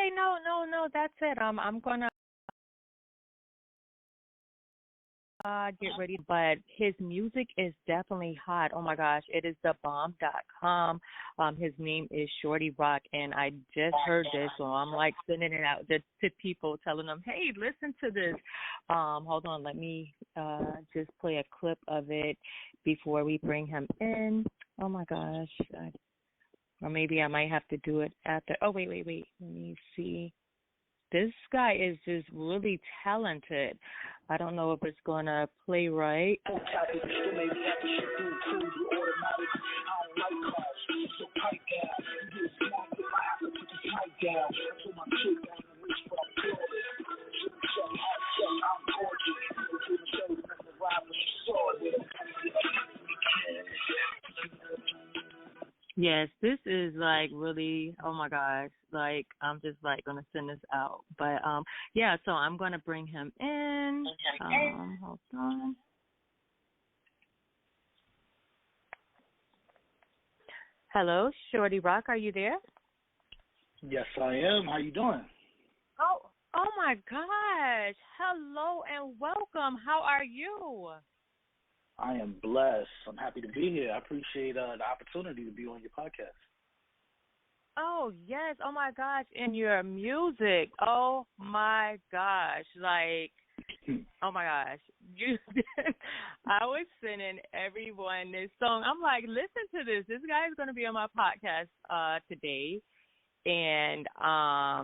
Okay, no, that's it. I'm gonna get ready, but his music is definitely hot. Oh my gosh, it is thebomb.com. His name is Shorty Roc, and I just heard this, so I'm like sending it out to people, telling them, hey, listen to this. Hold on, let me just play a clip of it before we bring him in. Oh my gosh, or maybe I might have to do it after. Oh wait, let me see. This guy is just really talented. I don't know if it's going to play right. Yes, this is like really, oh my gosh, like I'm just like going to send this out. But yeah, so I'm going to bring him in. Hold on. Hello, Shorty Roc, are you there? Yes, I am. How you doing? Oh my gosh. Hello and welcome. How are you? I am blessed. I'm happy to be here. I appreciate the opportunity to be on your podcast. Oh, yes. Oh, my gosh. And your music. Oh, my gosh. Like, oh, my gosh. I was sending everyone this song. I'm like, listen to this. This guy is going to be on my podcast today. And, wow.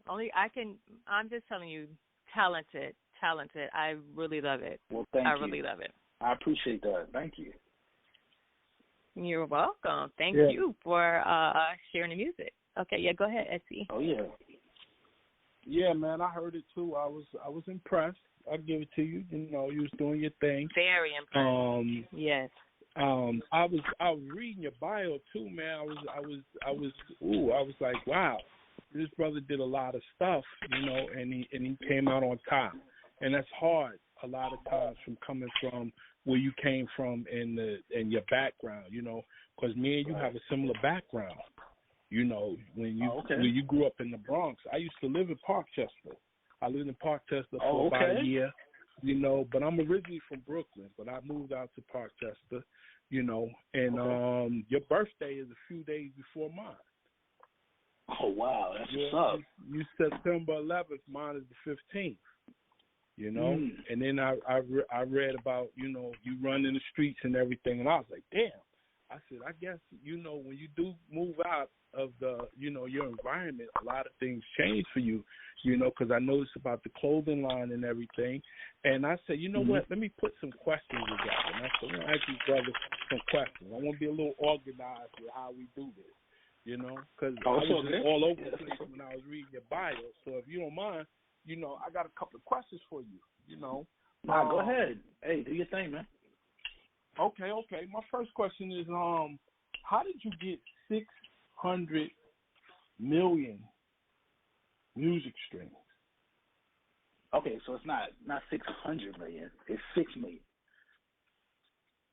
I'm just telling you, talented. I really love it. Well, thank you. I really love it. I appreciate that. Thank you. You're welcome. Thank you for sharing the music. Okay, yeah, go ahead, Etsy. Oh yeah. Yeah, man, I heard it too. I was impressed. I'll give it to you. You know, you was doing your thing. Very impressed. Yes. I was reading your bio too, man. I was like, wow, this brother did a lot of stuff, you know, and he came out on top. And that's hard a lot of times from coming from where you came from and your background, you know, because me and you have a similar background. You know, when you grew up in the Bronx, I used to live in Parkchester. I lived in Parkchester for about a year, you know, but I'm originally from Brooklyn, but I moved out to Parkchester, you know, and your birthday is a few days before mine. Oh, wow, that's what's up. You September 11th, mine is the 15th. You know, and then I read about, you know, you run in the streets and everything, and I was like, damn. I said, I guess, you know, when you do move out of the, you know, your environment, a lot of things change for you, you know, because I noticed about the clothing line and everything. And I said, you know what, let me put some questions together. And I said, I'm going to ask you brothers some questions. I want to be a little organized with how we do this, you know, because I was just all over the place when I was reading your bio. So if you don't mind, you know, I got a couple of questions for you, you know. Go ahead. Hey, do your thing, man. Okay. My first question is, how did you get 600 million music streams? Okay, so it's not 600 million. It's 6 million.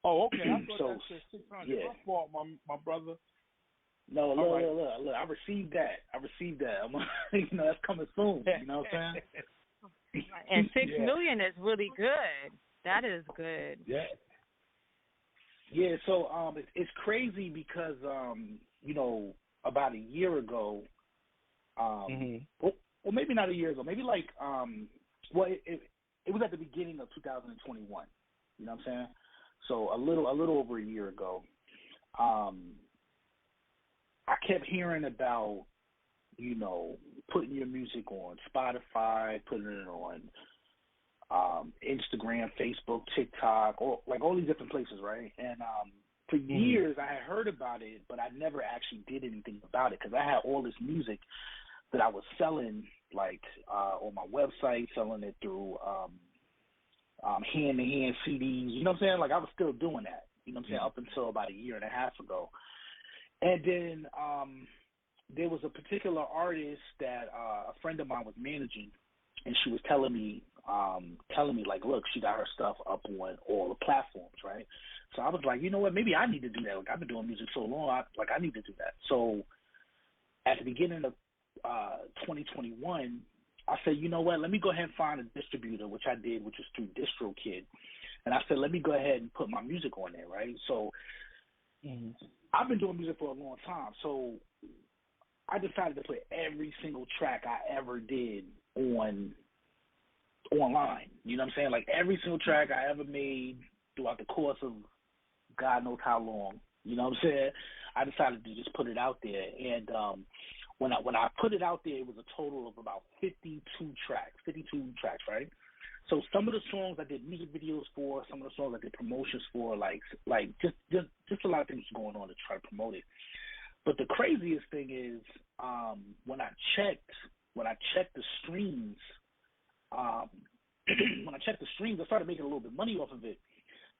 Oh, okay. I thought that said 600. Yeah. My fault, my brother. No, look. I received that. I'm, you know, that's coming soon. You know what I'm saying? And 6 million is really good. That is good. Yeah. Yeah. So it's crazy because you know, about a year ago, well, maybe not a year ago, maybe like it was at the beginning of 2021. You know what I'm saying? So a little over a year ago. I kept hearing about, you know, putting your music on Spotify, putting it on Instagram, Facebook, TikTok, or like all these different places, right? And for years I had heard about it, but I never actually did anything about it because I had all this music that I was selling, like on my website, selling it through hand-to-hand CDs. You know what I'm saying? Like I was still doing that. You know what I'm saying? Up until about a year and a half ago. And then there was a particular artist that a friend of mine was managing, and she was telling me like, look, she got her stuff up on all the platforms, right? So I was like, you know what, maybe I need to do that. Like, I've been doing music so long, I need to do that. So at the beginning of 2021, I said, you know what? Let me go ahead and find a distributor, which I did, which is through DistroKid. And I said, let me go ahead and put my music on there, right? So I've been doing music for a long time. So I decided to put every single track I ever did online. You know what I'm saying? Like every single track I ever made throughout the course of God knows how long. You know what I'm saying? I decided to just put it out there. And when I put it out there, it was a total of about 52 tracks, right? So some of the songs I did music videos for, some of the songs I did promotions for, like just a lot of things going on to try to promote it. But the craziest thing is when I checked the streams, I started making a little bit of money off of it.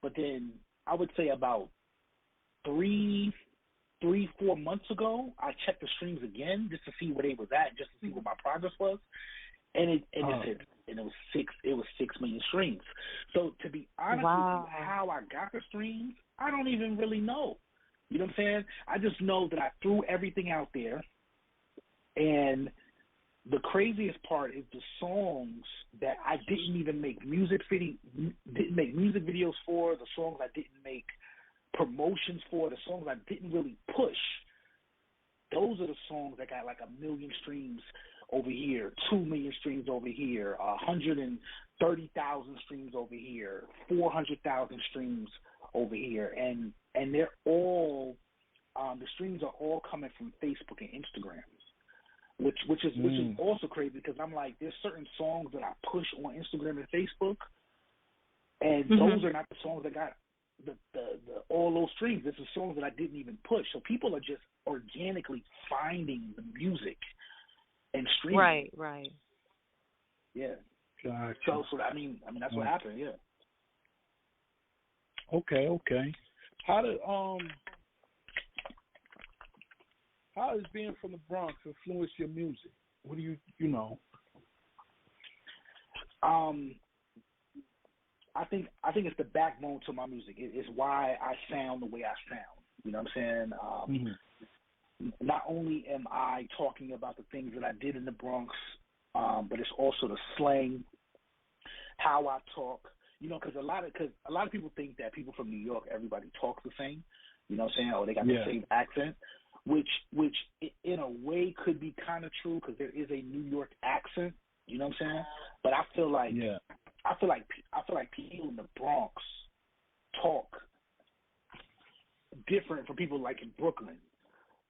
But then I would say about 3-4 months ago, I checked the streams again just to see where they was at, just to see what my progress was, and it was 6 million streams. So to be honest with you, how I got the streams, I don't even really know. You know what I'm saying? I just know that I threw everything out there, and the craziest part is the songs that I didn't even make music videos for, the songs I didn't make promotions for, the songs I didn't really push. Those are the songs that got like 1 million streams over here, 2 million streams over here, 130,000 streams over here, 400,000 streams over here, and they're all the streams are all coming from Facebook and Instagram, which is also crazy because I'm like, there's certain songs that I push on Instagram and Facebook, and those are not the songs that got the all those streams. This is songs that I didn't even push. So people are just organically finding the music and streaming. Right. Yeah. Gotcha. So I mean that's what happened. Yeah. Okay. How does being from the Bronx influence your music? What do you know? I think it's the backbone to my music. It's why I sound the way I sound. You know what I'm saying? Not only am I talking about the things that I did in the Bronx, but it's also the slang, how I talk. You know, because a lot of people think that people from New York, everybody talks the same. You know what I'm saying? Or they got the same accent, which in a way could be kind of true because there is a New York accent. You know what I'm saying? But I feel like people in the Bronx talk different from people like in Brooklyn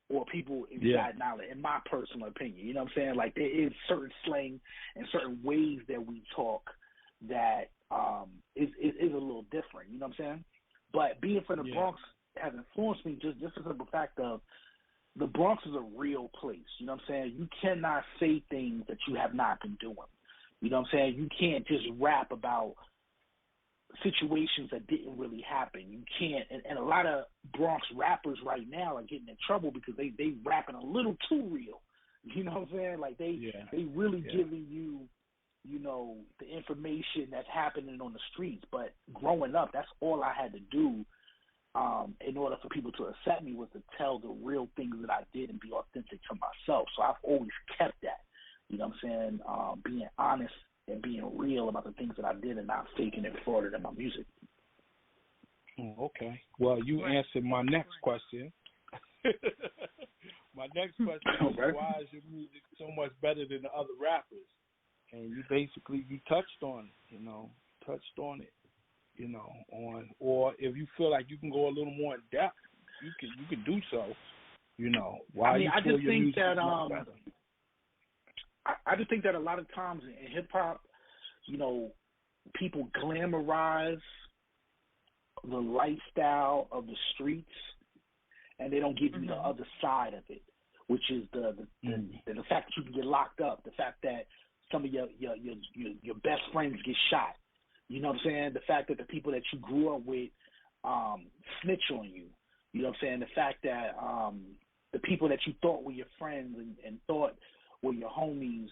or people in Staten Island, in my personal opinion. You know what I'm saying? Like there is certain slang and certain ways that we talk that is a little different. You know what I'm saying? But being from the Bronx has influenced me just the simple fact of the Bronx is a real place. You know what I'm saying? You cannot say things that you have not been doing. You know what I'm saying? You can't just rap about situations that didn't really happen. You can't, and a lot of Bronx rappers right now are getting in trouble because they rapping a little too real. You know what I'm saying? Like they really giving you, you know, the information that's happening on the streets. But growing up, that's all I had to do in order for people to accept me was to tell the real things that I did and be authentic to myself. So I've always kept that. You know what I'm saying? Being honest and being real about the things that I did and not faking and frauding in my music. Okay. Well, you answered my next question. My next question is, why is your music so much better than the other rappers? And you touched on it, or if you feel like you can go a little more in depth, you can do so. You know, why you feel your music is much better. I just think that a lot of times in hip hop, you know, people glamorize the lifestyle of the streets, and they don't give you the other side of it, which is the fact that you can get locked up, the fact that some of your best friends get shot. You know what I'm saying? The fact that the people that you grew up with snitch on you. You know what I'm saying? The fact that the people that you thought were your friends and thought were your homies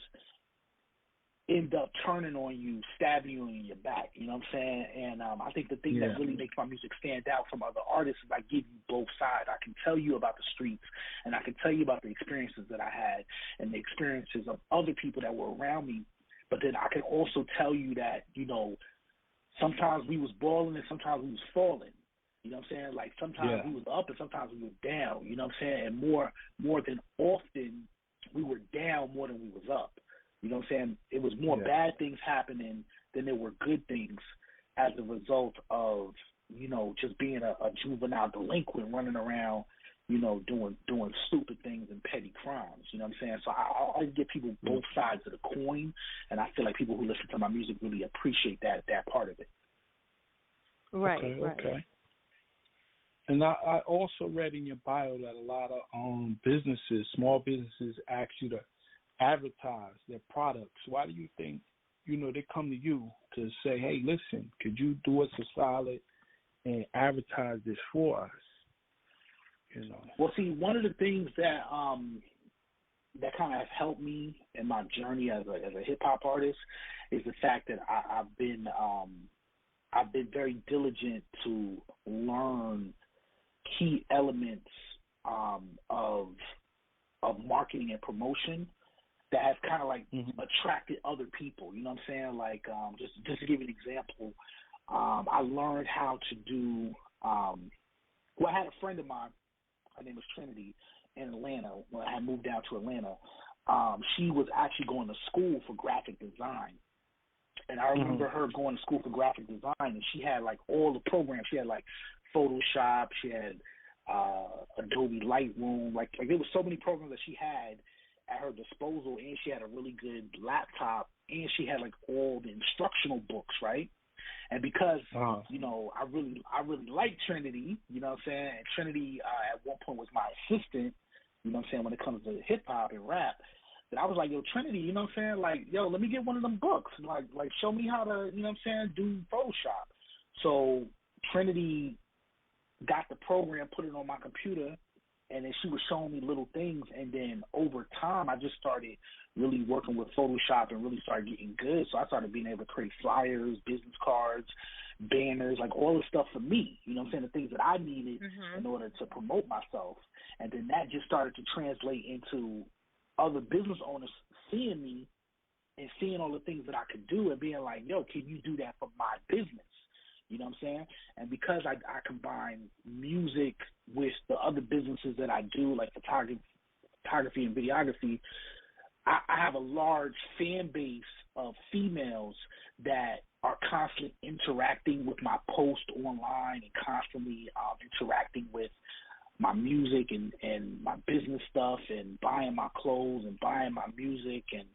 end up turning on you, stabbing you in your back. You know what I'm saying? And I think the thing that really makes my music stand out from other artists is I give you both sides. I can tell you about the streets, and I can tell you about the experiences that I had and the experiences of other people that were around me. But then I can also tell you that, you know, sometimes we was balling and sometimes we was falling. You know what I'm saying? Like sometimes we was up and sometimes we were down. You know what I'm saying? And more than often, we were down more than we was up. You know what I'm saying? It was more bad things happening than there were good things as a result of, you know, just being a juvenile delinquent running around, you know, doing stupid things and petty crimes. You know what I'm saying? So I always give people both sides of the coin, and I feel like people who listen to my music really appreciate that part of it. Right. Okay. And I also read in your bio that a lot of businesses, small businesses, ask you to advertise their products. Why do you think, you know, they come to you to say, hey, listen, could you do us a solid and advertise this for us? You know. Well, see, one of the things that that kind of has helped me in my journey as a hip hop artist is the fact that I've been very diligent to learn key elements of marketing and promotion that have kind of like attracted other people. You know what I'm saying? Like just to give you an example, I learned how to do. Well, I had a friend of mine. Her name was Trinity in Atlanta. When I had moved down to Atlanta, she was actually going to school for graphic design. And I remember her going to school for graphic design, and she had like all the programs. She had like Photoshop, she had Adobe Lightroom. Like there was so many programs that she had at her disposal, and she had a really good laptop, and she had like all the instructional books, right? And because you know, I really liked Trinity, you know what I'm saying? And Trinity at one point was my assistant, you know what I'm saying, when it comes to hip hop and rap. That I was like, yo, Trinity, you know what I'm saying? Like, yo, let me get one of them books. Like show me how to, you know what I'm saying, do Photoshop. So Trinity got the program, put it on my computer, and then she was showing me little things. And then over time, I just started really working with Photoshop and really started getting good. So I started being able to create flyers, business cards, banners, like all the stuff for me, you know what I'm saying, the things that I needed in order to promote myself. And then that just started to translate into other business owners seeing me and seeing all the things that I could do and being like, yo, can you do that for my business? You know what I'm saying? And because I combine music with the other businesses that I do, like photography and videography, I have a large fan base of females that are constantly interacting with my post online and constantly interacting with my music and my business stuff and buying my clothes and buying my music. And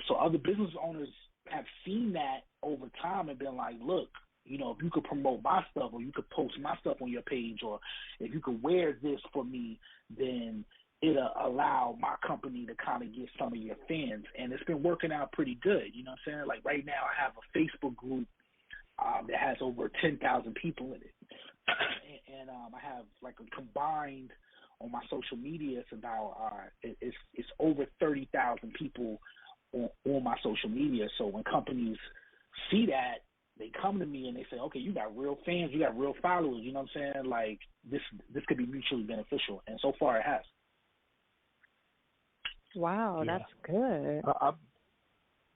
so other business owners have seen that over time and been like, look, you know, if you could promote my stuff or you could post my stuff on your page or if you could wear this for me, then it'll allow my company to kind of get some of your fans. And it's been working out pretty good. You know what I'm saying? Like right now I have a Facebook group that has over 10,000 people in it. And I have like a combined on my social media, it's about it's over 30,000 people on my social media. So when companies see that, they come to me and they say, okay, you got real fans, you got real followers, you know what I'm saying? Like this could be mutually beneficial, and so far it has. Wow, that's good. I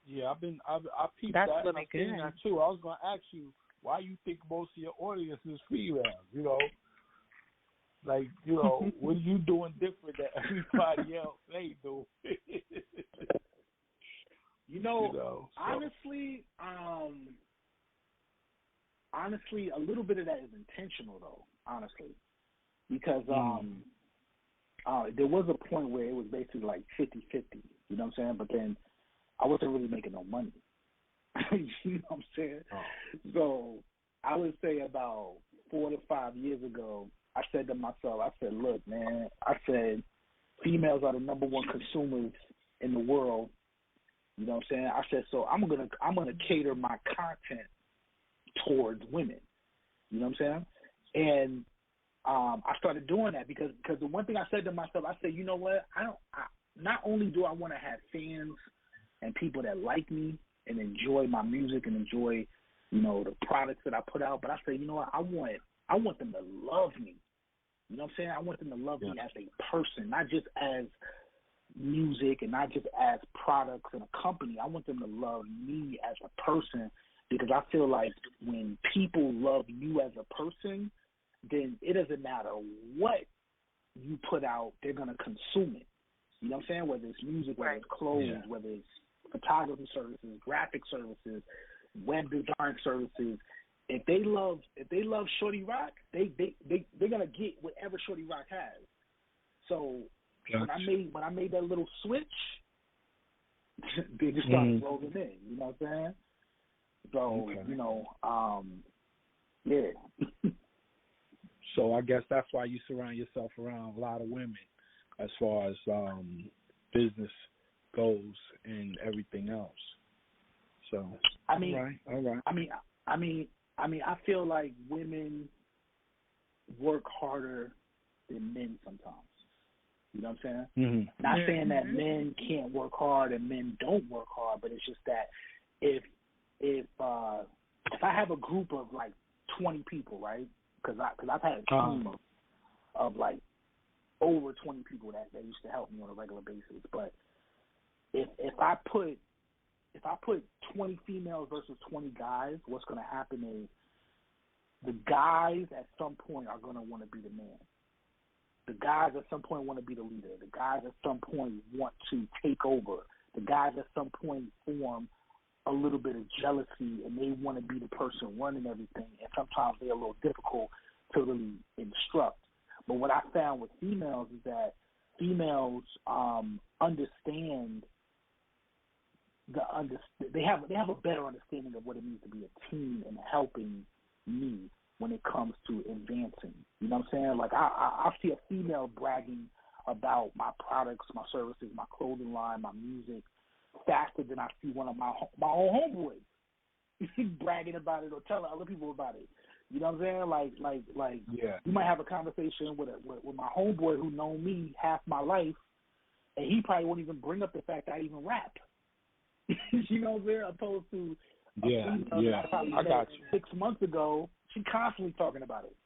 peeped that's that. Really good. That too. I was going to ask you why you think most of your audience is females. You know, like what are you doing different that everybody else ain't doing? Honestly, a little bit of that is intentional, though, honestly. Because there was a point where it was basically like 50-50, you know what I'm saying? But then I wasn't really making no money. You know what I'm saying? So I would say about 4 to 5 years ago, I said to myself, I said, look, man, I said, females are the number one consumers in the world. You know what I'm saying? I said, so I'm gonna cater my content towards women. You know what I'm saying? And I started doing that because the one thing I said to myself, I said, you know what? Not only do I want to have fans and people that like me and enjoy my music and enjoy, the products that I put out. But I say, you know what, I want them to love me. You know what I'm saying? I want them to love me as a person, not just as music and not just as products and a company. I want them to love me as a person, because I feel like when people love you as a person, then it doesn't matter what you put out, they're going to consume it. You know what I'm saying? Whether it's music, whether it's clothes, whether it's photography services, graphic services, web design services. If they love Shorty Roc, they're gonna get whatever Shorty Roc has. So when I made that little switch, they just started rolling in. You know what I'm saying? So yeah. So I guess that's why you surround yourself around a lot of women, as far as business goes and everything else. So all right. I feel like women work harder than men sometimes. You know what I'm saying? Mm-hmm. Not saying that men can't work hard and men don't work hard, but it's just that if I have a group of like 20 people, right? Because I've had a team of like over 20 people that used to help me on a regular basis. But if I put 20 females versus 20 guys, what's going to happen is the guys at some point are going to want to be the man. The guys at some point want to be the leader. The guys at some point want to take over. The guys at some point form a little bit of jealousy, and they want to be the person running everything. And sometimes they're a little difficult to really instruct. But what I found with females is that females understand they have a better understanding of what it means to be a team and helping me when it comes to advancing. You know what I'm saying? Like I see a female bragging about my products, my services, my clothing line, my music faster than I see one of my own homeboys bragging about it or telling other people about it. You know what I'm saying? Like you might have a conversation with my homeboy who known me half my life, and he probably won't even bring up the fact that I even rap. You know what I'm saying? Opposed to I got you. 6 months ago, she constantly talking about it.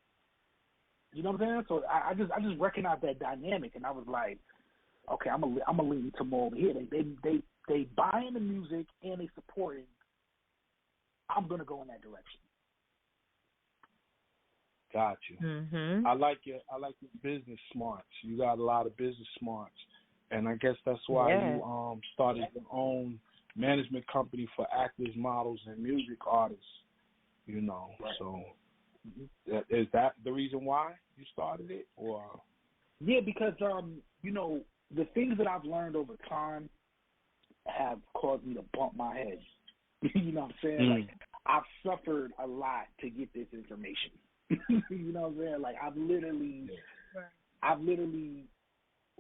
You know what I'm saying? So I just recognized that dynamic, and I was like, okay, I'm gonna lean to more over here. They buying the music and they supporting. I'm gonna go in that direction. Got you. Mm-hmm. I like your business smarts. You got a lot of business smarts, and I guess that's why you started your own management company for actors, models, and music artists. You know, so is that the reason why you started it, or? Yeah, because the things that I've learned over time have caused me to bump my head. You know what I'm saying? Like I've suffered a lot to get this information. You know what I'm saying? Like I've literally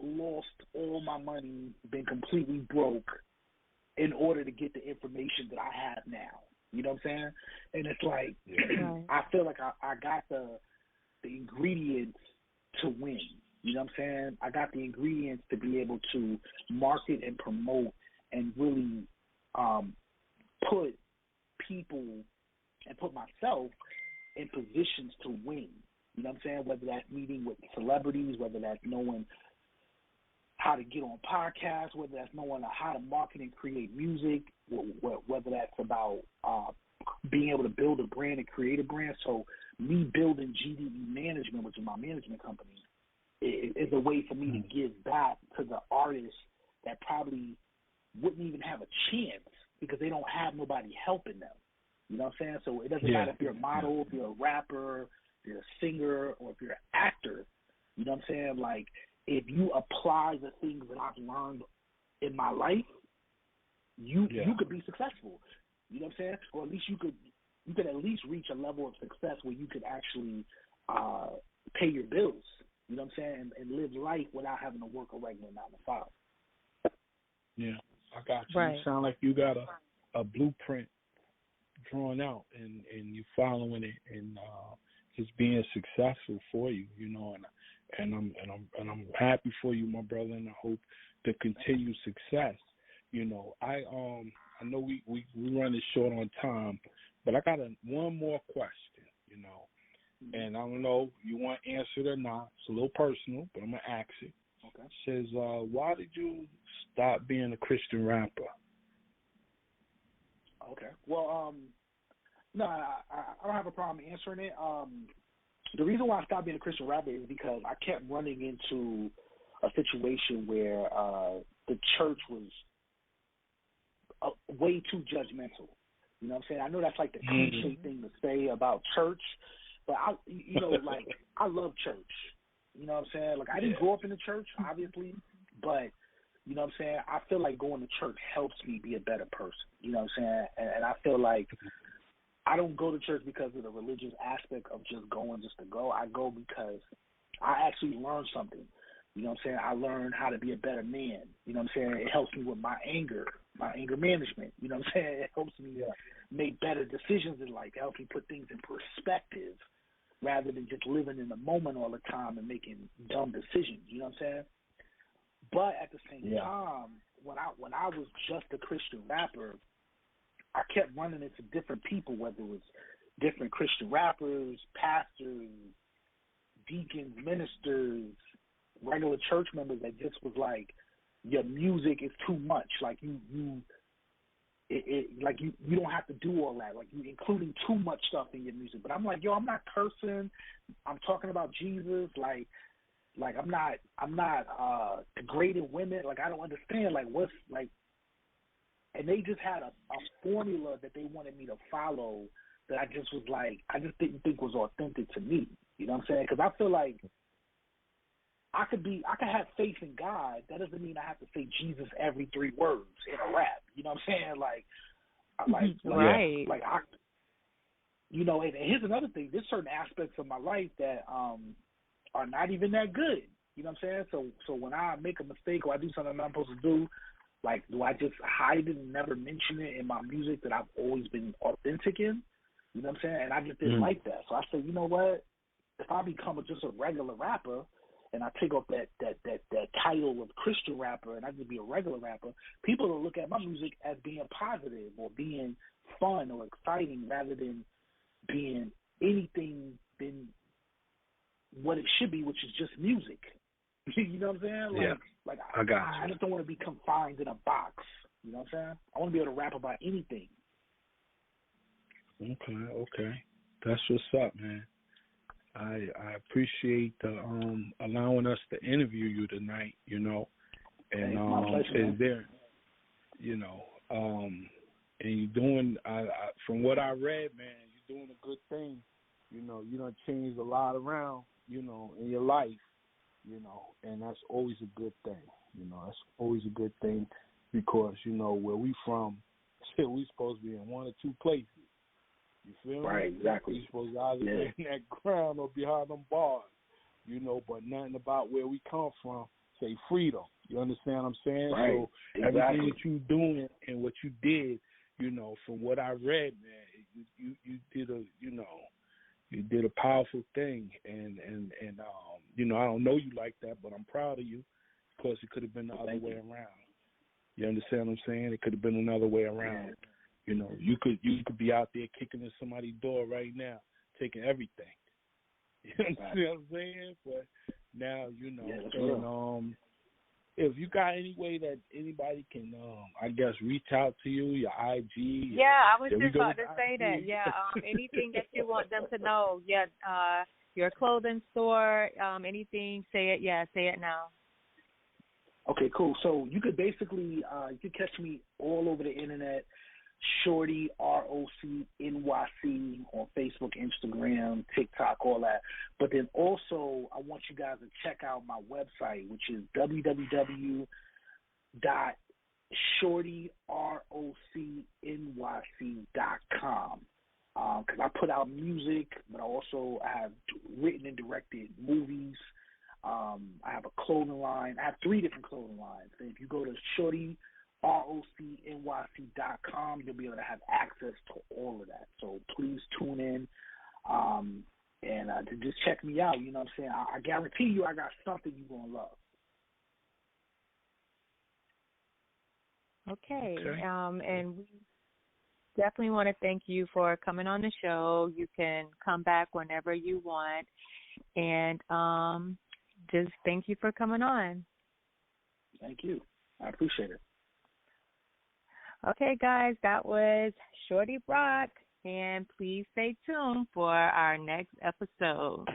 lost all my money, been completely broke in order to get the information that I have now. You know what I'm saying? And it's like I feel like I got the ingredients to win. You know what I'm saying? I got the ingredients to be able to market and promote and really put people and put myself in positions to win. You know what I'm saying? Whether that's meeting with celebrities, whether that's knowing how to get on podcasts, whether that's knowing how to market and create music, whether that's about being able to build a brand and create a brand. So me building GDE Management, which is my management company, is a way for me to give back to the artists that probably wouldn't even have a chance because they don't have nobody helping them. You know what I'm saying? So it doesn't matter if you're a model, if you're a rapper, if you're a singer, or if you're an actor. You know what I'm saying? Like, if you apply the things that I've learned in my life, you could be successful. You know what I'm saying? Or at least you could at least reach a level of success where you could actually pay your bills. You know what I'm saying? And live life without having to work a regular 9 to 5. Yeah, I got you. Right. You sound like you got a blueprint drawn out, and you following it, and it's being successful for you. You know, and I'm happy for you, my brother, and I hope to continue success. I know we running short on time, but I got one more question, and I don't know if you want to answer it or not. It's a little personal, but I'm gonna ask it. Okay. It says, why did you stop being a Christian rapper? Okay. Well, no, I don't have a problem answering it. The reason why I stopped being a Christian rapper is because I kept running into a situation where the church was way too judgmental. You know what I'm saying? I know that's like the cliche thing to say about church, but I love church. You know what I'm saying? Like, I didn't grow up in the church, obviously, but you know what I'm saying? I feel like going to church helps me be a better person. You know what I'm saying? And I feel like I don't go to church because of the religious aspect of just going just to go. I go because I actually learned something. You know what I'm saying? I learned how to be a better man. You know what I'm saying? It helps me with my anger management. You know what I'm saying? It helps me make better decisions in life. It helps me put things in perspective rather than just living in the moment all the time and making dumb decisions. You know what I'm saying? But at the same time, when I was just a Christian rapper, I kept running into different people, whether it was different Christian rappers, pastors, deacons, ministers, regular church members that just was like, your music is too much. Like you don't have to do all that. Like you including too much stuff in your music. But I'm like, yo, I'm not cursing. I'm talking about Jesus. Like I'm not degrading women. Like, I don't understand. Like, what's like. And they just had a formula that they wanted me to follow that I just was like, I just didn't think was authentic to me. You know what I'm saying? Because I feel like I could have faith in God. That doesn't mean I have to say Jesus every 3 words in a rap. You know what I'm saying? Right. And here's another thing. There's certain aspects of my life that are not even that good. You know what I'm saying? So when I make a mistake or I do something I'm not supposed to do, like, do I just hide it and never mention it in my music that I've always been authentic in? You know what I'm saying? And I just didn't like that. So I said, you know what? If I become just a regular rapper and I take off that title of Christian rapper and I just be a regular rapper, people will look at my music as being positive or being fun or exciting rather than being anything than what it should be, which is just music. You know what I'm saying? I got you. I just don't want to be confined in a box. You know what I'm saying? I want to be able to rap about anything. Okay. That's what's up, man. I appreciate allowing us to interview you tonight, and my pleasure, is there, and you're doing, from what I read, man, you're doing a good thing. You done changed a lot around, in your life. And that's always a good thing. That's always a good thing because, where we from, we supposed to be in 1 or 2 places. You feel me? Right, exactly. We supposed to either be in that ground or behind them bars, but nothing about where we come from say freedom. You understand what I'm saying? Right, So exactly. Everything that you doing and what you did, from what I read, man, you did a, you did a powerful thing, and I don't know you like that, but I'm proud of you because it could have been the other way around. You understand what I'm saying? It could have been another way around. You could be out there kicking in somebody's door right now, taking everything. You understand what I'm saying? But now, if you got any way that anybody can, I guess, reach out to you, your IG. Yeah, I was just about to say that. Yeah, anything that you want them to know. Yeah, your clothing store, anything, say it. Yeah, say it now. Okay, cool. So you could basically, you could catch me all over the internet, Shorty Roc NYC on Facebook, Instagram, TikTok, all that. But then also, I want you guys to check out my website, which is www.shortyrocnyc.com. Because I put out music, but I have written and directed movies. I have a clothing line. I have 3 different clothing lines. And if you go to shortyrocnyc.com, you'll be able to have access to all of that. So please tune in and to just check me out. You know what I'm saying? I guarantee you I got something you're going to love. Okay. Okay. And we definitely want to thank you for coming on the show. You can come back whenever you want. And just thank you for coming on. Thank you. I appreciate it. Okay, guys, that was Shorty Roc. And please stay tuned for our next episode.